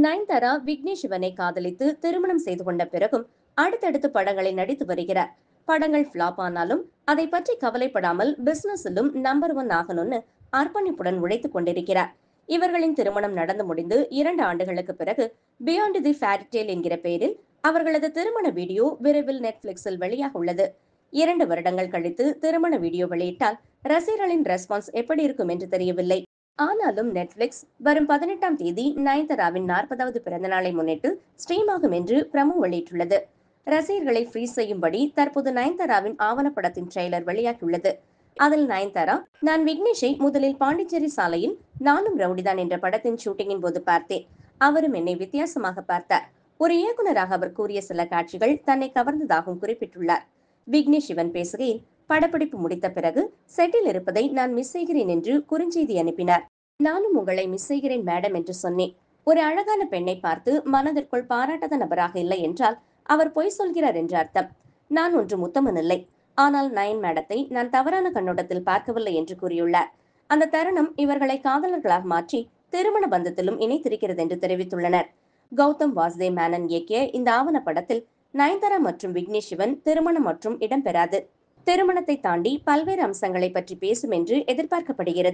நயன்தாரா விக்னேஷ் சிவனை காதலித்து திருமணம் செய்து கொண்ட பிறகும் அடுத்தடுத்து படங்களை நடித்து வருகிறார். படங்கள் ஃபிளாப் ஆனாலும் அதை பற்றி கவலைப்படாமல் பிசினஸிலும் நம்பர் ஒன் ஆகணும்னு அர்ப்பணிப்புடன் உழைத்துக் கொண்டிருக்கிறார். இவர்களின் திருமணம் நடந்து முடிந்து 2 ஆண்டுகளுக்கு பிறகு பியாண்ட் தி ஃபேரிடேல் என்கிற பெயரில் அவர்களது திருமண வீடியோ விரைவில் நெட்ஃபிளிக்ஸில் வெளியாக உள்ளது. 2 வருடங்கள் கழித்து திருமண வீடியோ வெளியிட்டால் ரசிகர்களின் ரெஸ்பான்ஸ் எப்படி இருக்கும் என்று தெரியவில்லை. ஆனாலும் நெட்ஃபிளிக்ஸ் வரும் 18ஆம் தேதி நயன்தாராவின் 40வது பிறந்த நாளை முன்னிட்டு ஸ்ட்ரீம் ஆகும் என்று பிரமோ வெளியிட்டுள்ளது. ரசிகர்களை ஃப்ரீஸ் செய்யும்படி தற்போது நயன்தாராவின் ஆவணப்படத்தின் ட்ரெய்லர் வெளியாகியுள்ளது. அதில் நயன்தாரா, நான் விக்னேஷை முதலில் பாண்டிச்சேரி சாலையில் நானும் ரவுடிதான் என்ற படத்தின் ஷூட்டிங்கின் போது பார்த்தேன். அவரும் என்னை வித்தியாசமாக பார்த்தார். ஒரு இயக்குனராக அவர் கூறிய சில காட்சிகள் தன்னை கவர்ந்ததாகவும் குறிப்பிட்டுள்ளார். விக்னேஷ் சிவன் பேசுகையில், படப்பிடிப்பு முடித்த பிறகு செட்டில் இருப்பதை நான் மிஸ் செய்கிறேன் என்று குறுஞ்செய்தி அனுப்பினார். நானும் உங்களை மிஸ் செய்கிறேன் மேடம் என்று சொன்னேன். ஒரு அழகான பெண்ணை பார்த்து மனதிற்குள் பாராட்டாத நபராக இல்லை என்றால் அவர் பொய் சொல்கிறார் என்று அர்த்தம். நான் ஒன்றும் உத்தமன் இல்லை. ஆனால் நயன் மேடத்தை நான் தவறான கண்ணோட்டத்தில் பார்க்கவில்லை என்று கூறியுள்ளார். அந்த தருணம் இவர்களை காதலர்களாக மாற்றி திருமண பந்தத்திலும் இணைத்திருக்கிறது என்று தெரிவித்துள்ளனர். கௌதம் வாசுதேவ் மேனன் இயக்கிய இந்த ஆவணப்படத்தில் நயன்தாரா மற்றும் விக்னேஷ் சிவன் திருமணம் மற்றும் இடம்பெறாது. திருமணத்தை தாண்டி பல்வேறு அம்சங்களை பற்றி பேசும் என்று எதிர்பார்க்கப்படுகிறது.